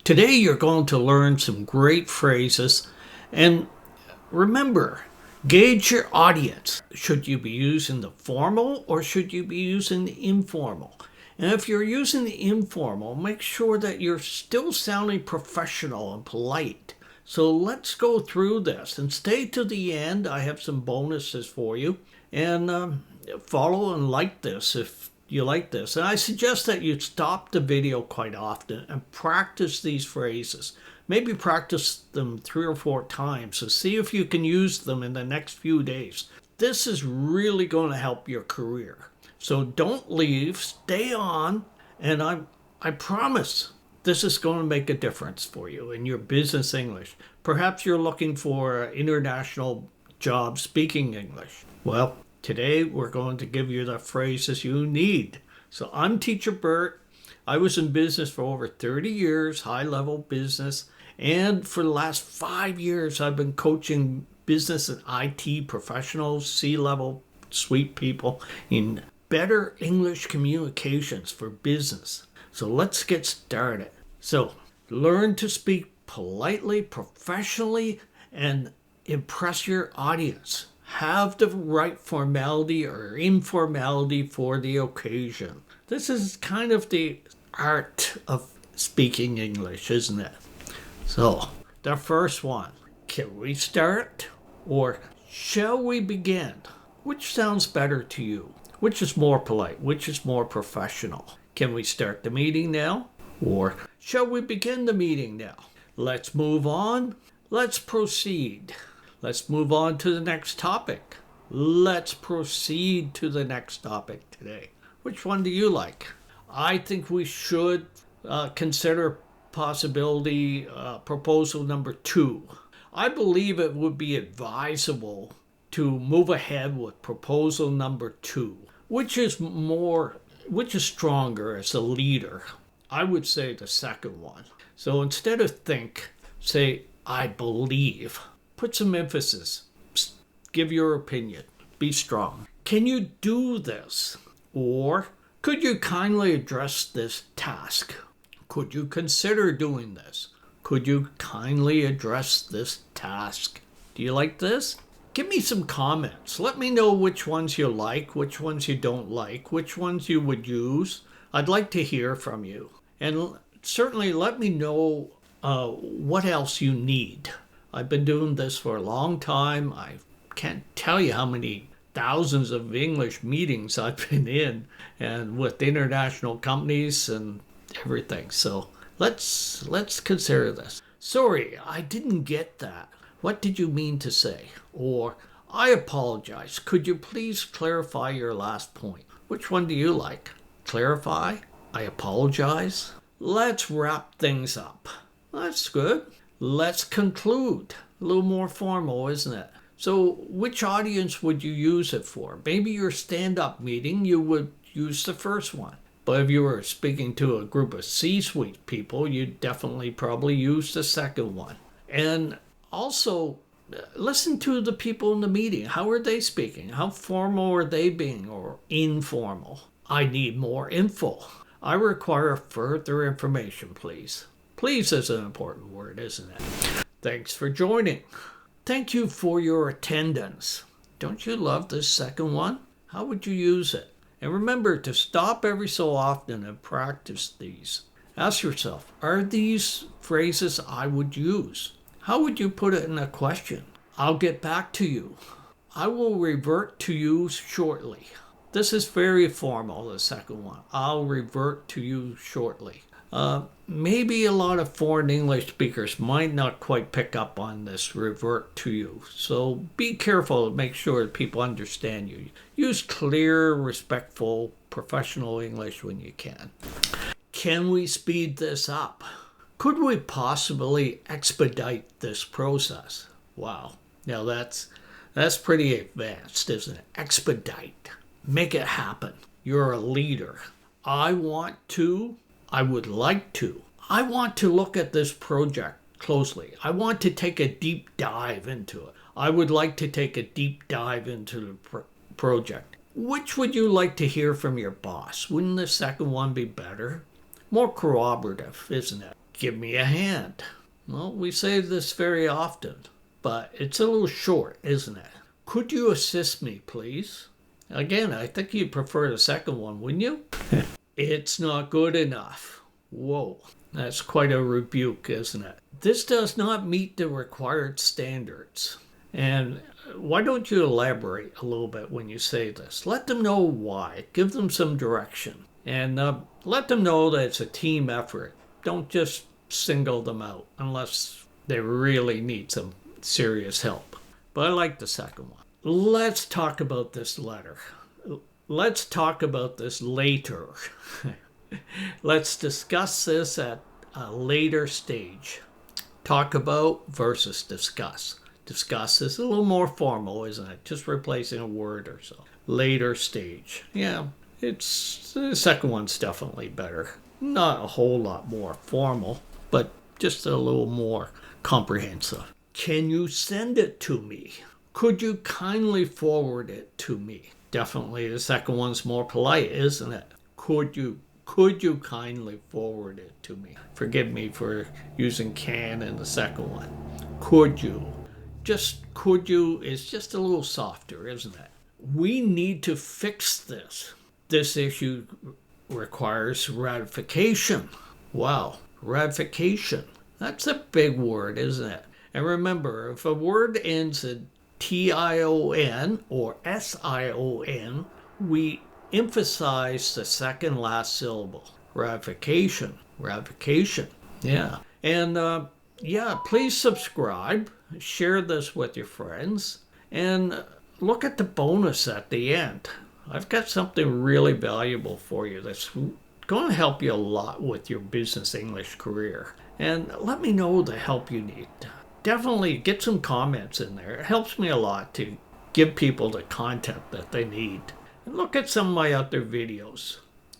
Today you're going to learn some great phrases, and remember, gauge your audience. Should you be using the formal or should you be using the informal? And if you're using the informal, make sure that you're still sounding professional and polite. So let's go through this and stay to the end. I have some bonuses for you, and follow and like this if you like this. And I suggest that you stop the video quite often and practice these phrases. Maybe practice them 3 or 4 times and see if you can use them in the next few days. This is really going to help your career. So don't leave, stay on, and I promise this is going to make a difference for you in your business English. Perhaps you're looking for an international job speaking English. Well, today we're going to give you the phrases you need. So I'm Teacher Burt. I was in business for over 30 years, high-level business. And for the last 5 years, I've been coaching business and IT professionals, C-level, sweet people in better English communications for business. So let's get started. So learn to speak politely, professionally, and impress your audience. Have the right formality or informality for the occasion. This is kind of the art of speaking English, isn't it? So, the first one. Can we start? Or shall we begin? Which sounds better to you? Which is more polite? Which is more professional? Can we start the meeting now? Or shall we begin the meeting now? Let's move on. Let's proceed. Let's move on to the next topic. Let's proceed to the next topic today. Which one do you like? I think we should consider possibility proposal number 2. I believe it would be advisable to move ahead with proposal number 2, which is stronger as a leader. I would say the second one. So instead of think, say I believe. Put some emphasis. Give your opinion. Be strong. Can you do this? Or could you kindly address this task? Could you consider doing this? Could you kindly address this task? Do you like this? Give me some comments. Let me know which ones you like, which ones you don't like, which ones you would use. I'd like to hear from you. And certainly let me know what else you need. I've been doing this for a long time. I can't tell you how many thousands of English meetings I've been in, and with international companies and everything. So let's consider this. Sorry, I didn't get that. What did you mean to say? Or I apologize. Could you please clarify your last point? Which one do you like? Clarify? I apologize? Let's wrap things up. That's good. Let's conclude. A little more formal, isn't it? So which audience would you use it for? Maybe your stand-up meeting, you would use the first one. But if you were speaking to a group of C-suite people, you'd definitely probably use the second one. And also, listen to the people in the meeting. How are they speaking? How formal are they being or informal? I need more info. I require further information, please. Please is an important word, isn't it? Thanks for joining. Thank you for your attendance. Don't you love this second one? How would you use it? And remember to stop every so often and practice these. Ask yourself, are these phrases I would use? How would you put it in a question? I'll get back to you. I will revert to you shortly. This is very formal, the second one. I'll revert to you shortly. Maybe a lot of foreign English speakers might not quite pick up on this revert to you. So be careful to make sure that people understand you. Use clear, respectful, professional English when you can. Can we speed this up? Could we possibly expedite this process? Wow. Now that's pretty advanced, isn't it? Expedite. Make it happen. You're a leader. I would like to. I want to look at this project closely. I want to take a deep dive into it. I would like to take a deep dive into the project. Which would you like to hear from your boss? Wouldn't the second one be better? More corroborative, isn't it? give me a hand. Well, we say this very often, but it's a little short, isn't it? Could you assist me, please? Again, I think you'd prefer the second one, wouldn't you? It's not good enough. Whoa, that's quite a rebuke, isn't it? This does not meet the required standards. And why don't you elaborate a little bit when you say this? Let them know why. Give them some direction. And let them know that it's a team effort. Don't just single them out unless they really need some serious help. But I like the second one. Let's talk about this letter. Let's talk about this later. Let's discuss this at a later stage. Talk about versus discuss. Discuss is a little more formal, isn't it? Just replacing a word or so. Later stage. Yeah, the second one's definitely better. Not a whole lot more formal, but just a little more comprehensive. Can you send it to me? Could you kindly forward it to me? Definitely the second one's more polite, isn't it? Could you kindly forward it to me? Forgive me for using can in the second one. Could you? Just could you is just a little softer, isn't it? We need to fix this. This issue requires ratification. Wow, ratification. That's a big word, isn't it? And remember, if a word ends in T-I-O-N or S-I-O-N, we emphasize the second last syllable. Ratification. Ratification. Yeah. And please subscribe. Share this with your friends. And look at the bonus at the end. I've got something really valuable for you that's going to help you a lot with your business English career. And let me know the help you need. Definitely get some comments in there. It helps me a lot to give people the content that they need. And look at some of my other videos.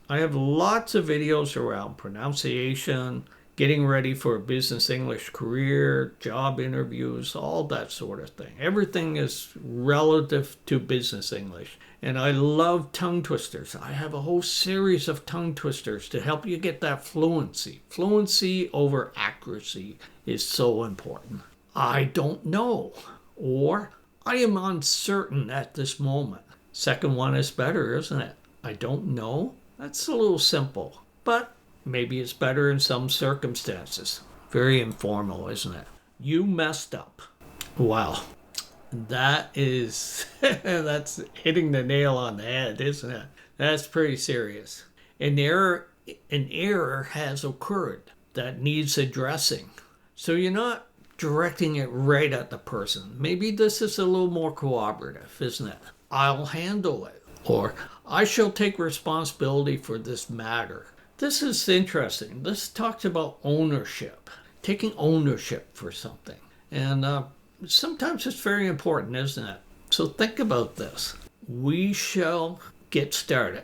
I have lots of videos around pronunciation, getting ready for a business English career, job interviews, all that sort of thing. Everything is relative to business English. And I love tongue twisters. I have a whole series of tongue twisters to help you get that fluency. Fluency over accuracy is so important. I don't know, or I am uncertain at this moment. Second one is better, isn't it? I don't know. That's a little simple, but maybe it's better in some circumstances. Very informal, isn't it? You messed up. Wow. That's hitting the nail on the head, isn't it? That's pretty serious. An error has occurred that needs addressing. So you're not directing it right at the person. Maybe this is a little more cooperative, isn't it? I'll handle it. Or I shall take responsibility for this matter. This is interesting. This talks about ownership, taking ownership for something. And sometimes it's very important, isn't it? So think about this. We shall get started.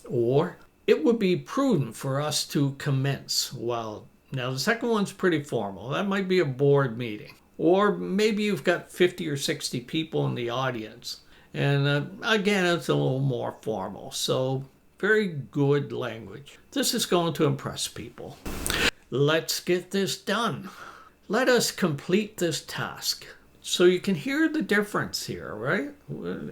Or it would be prudent for us to commence. Well, now the second one's pretty formal. That might be a board meeting. Or maybe you've got 50 or 60 people in the audience. And again, it's a little more formal. So very good language. This is going to impress people. Let's get this done. Let us complete this task. So you can hear the difference here, right?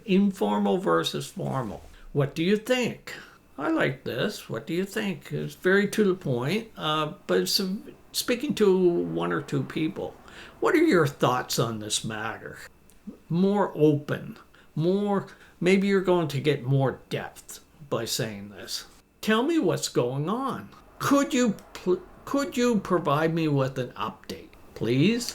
Informal versus formal. What do you think? I like this. What do you think? It's very to the point, but it's speaking to one or two people. What are your thoughts on this matter? More open. Maybe you're going to get more depth by saying this. Tell me what's going on. Could you provide me with an update, please?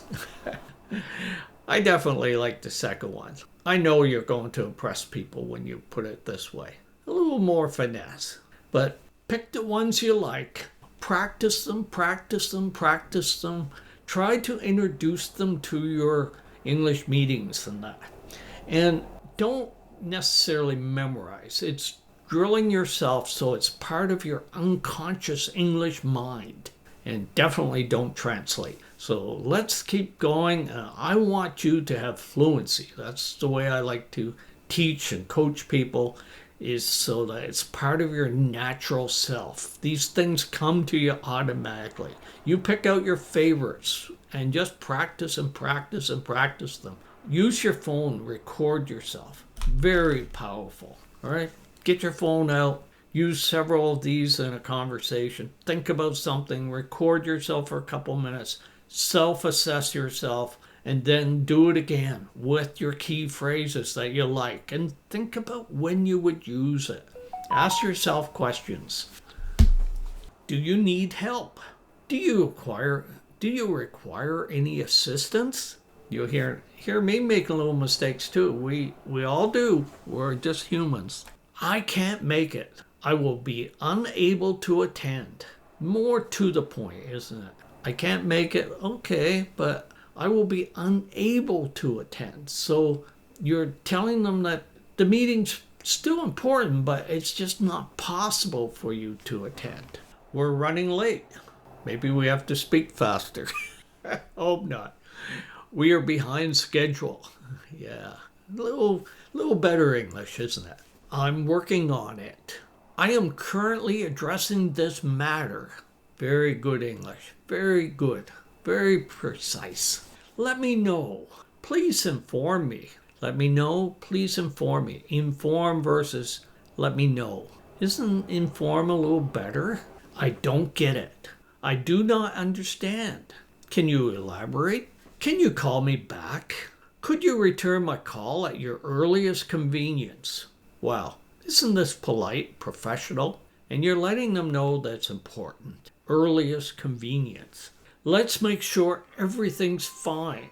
I definitely like the second one. I know you're going to impress people when you put it this way. A little more finesse. But pick the ones you like. Practice them. Try to introduce them to your English meetings and that. And don't necessarily memorize. It's drilling yourself so it's part of your unconscious English mind. And definitely don't translate. So let's keep going. I want you to have fluency. That's the way I like to teach and coach people, is so that it's part of your natural self. These things come to you automatically. You pick out your favorites and just practice and practice and practice them. Use your phone, record yourself. Very powerful. All right? Get your phone out. Use several of these in a conversation. Think about something. Record yourself for a couple minutes. Self-assess yourself. And then do it again with your key phrases that you like. And think about when you would use it. Ask yourself questions. Do you need help? Do you require any assistance? You'll hear me making little mistakes too. We all do. We're just humans. I can't make it. I will be unable to attend. More to the point, isn't it? I can't make it. Okay, but I will be unable to attend. So you're telling them that the meeting's still important, but it's just not possible for you to attend. We're running late. Maybe we have to speak faster. Hope not. We are behind schedule. Yeah, a little better English, isn't it? I'm working on it. I am currently addressing this matter. Very good English. Very good. Very precise. Let me know. Please inform me. Let me know. Please inform me. Inform versus let me know. Isn't inform a little better? I don't get it. I do not understand. Can you elaborate? Can you call me back? Could you return my call at your earliest convenience? Well, isn't this polite, professional? And you're letting them know that's important. Earliest convenience. Let's make sure everything's fine.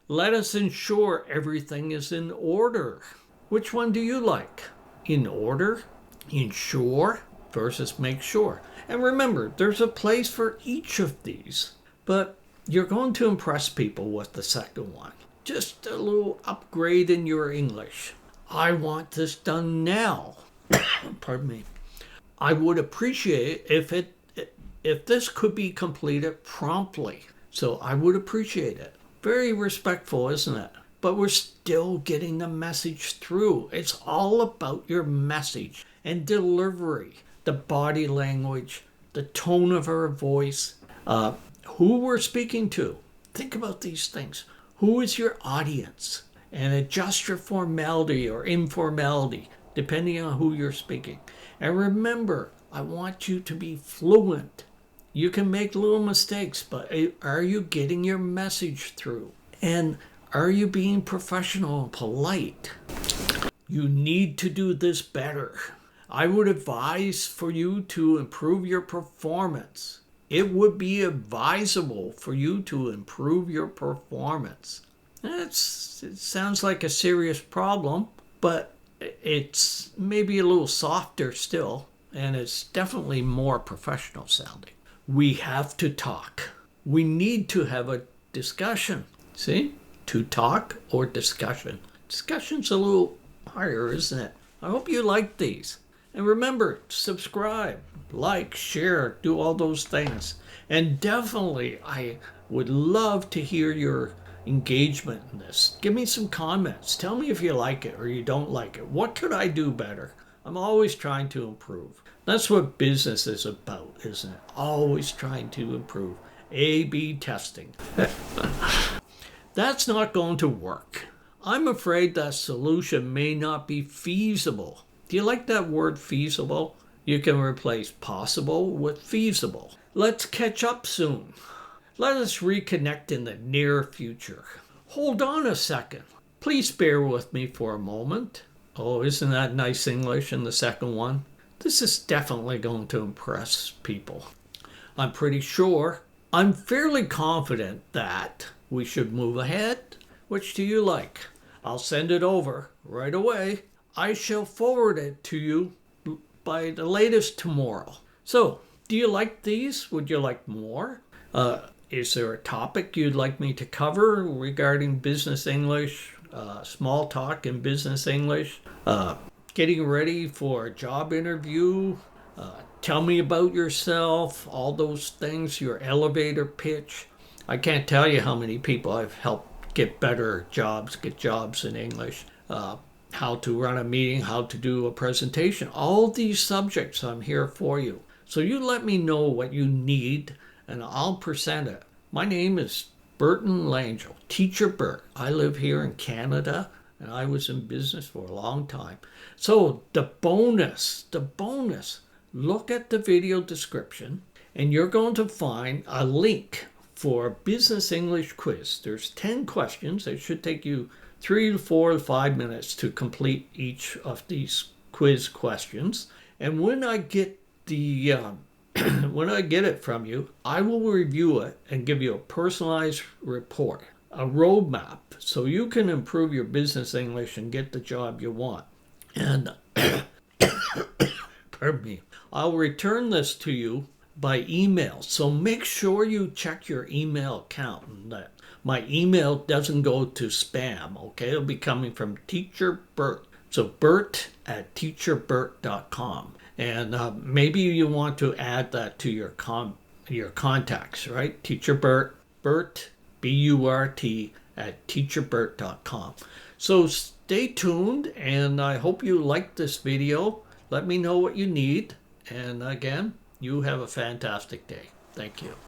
Let us ensure everything is in order. Which one do you like? In order, ensure versus make sure. And remember, there's a place for each of these. But you're going to impress people with the second one. Just a little upgrade in your English. I want this done now. Pardon me. I would appreciate if this could be completed promptly. So I would appreciate it. Very respectful, isn't it? But we're still getting the message through. It's all about your message and delivery, the body language, the tone of our voice, who we're speaking to. Think about these things. Who is your audience? And adjust your formality or informality, depending on who you're speaking. And remember, I want you to be fluent. You can make little mistakes, but are you getting your message through? And are you being professional and polite? You need to do this better. I would advise for you to improve your performance. It would be advisable for you to improve your performance. It sounds like a serious problem, but it's maybe a little softer still, and it's definitely more professional sounding. We have to talk. We need to have a discussion. See? To talk or discussion. Discussion's a little higher, isn't it? I hope you like these. And remember, subscribe, like, share, do all those things. And definitely, I would love to hear your engagement in this. Give me some comments. Tell me if you like it or you don't like it. What could I do better? I'm always trying to improve. That's what business is about, isn't it? Always trying to improve. A/B testing. That's not going to work. I'm afraid that solution may not be feasible. Do you like that word feasible? You can replace possible with feasible. Let's catch up soon. Let us reconnect in the near future. Hold on a second. Please bear with me for a moment. Oh, isn't that nice English in the second one? This is definitely going to impress people. I'm pretty sure. I'm fairly confident that we should move ahead. Which do you like? I'll send it over right away. I shall forward it to you by the latest tomorrow. So, do you like these? Would you like more? Is there a topic you'd like me to cover regarding business English, small talk in business English, getting ready for a job interview, tell me about yourself, all those things, your elevator pitch? I can't tell you how many people I've helped get better jobs, get jobs in English. how to run a meeting, how to do a presentation. All these subjects, I'm here for you. So you let me know what you need and I'll present it. My name is Burton Langell, Teacher Burt. I live here in Canada and I was in business for a long time. So the bonus, look at the video description and you're going to find a link for a business English quiz. There's 10 questions. It should take you 3 to 4 to 5 minutes to complete each of these quiz questions. And when I get when I get it from you, I will review it and give you a personalized report, a roadmap, so you can improve your business English and get the job you want. And pardon me, I'll return this to you by email. So make sure you check your email account and that my email doesn't go to spam, okay? It'll be coming from Teacher Burt. So Burt@teacherburt.com. And maybe you want to add that to your contacts, right? Teacher Burt, Burt, @teacherburt.com. So stay tuned, and I hope you liked this video. Let me know what you need. And again, you have a fantastic day. Thank you.